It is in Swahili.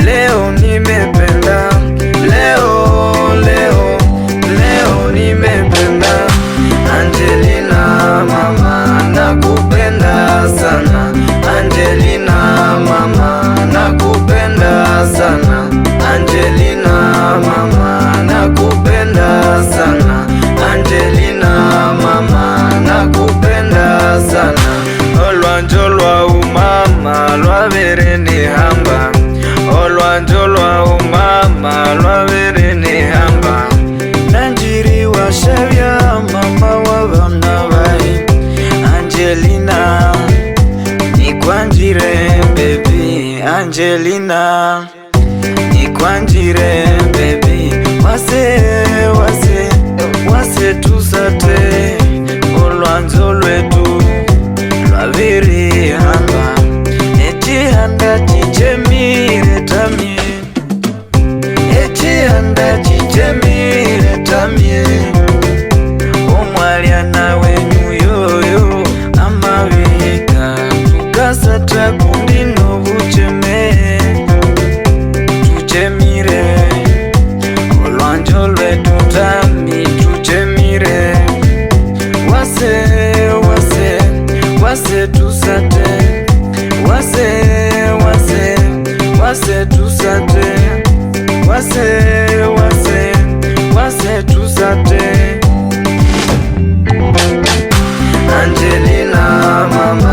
Leo nimependa, leo nimependa Angelina mama, nakupenda sana Angelina mama, nakupenda sana Angelina mama, nakupenda sana Angelina mama, nakupenda sana. Olwanjo lwa umama lwabere nihamba, olwanjo lwa umama lwabere nihamba. Nanjiri washabya mama wabana bai Angelina, nikwanjire baby Angelina, nikwanjire baby. Wase tusate olwanzo lwetu lwabiri hamba, ekihanda kikyemire tamye, ekihanda kikyemire tamye. Omwalyana wenyu yoyo amabika tukasata kundi n'obukyeme, tukyemire olwanjo lwetu tami tukyemire. Wase tusate, wase tusate, wase tusate. Angelina mama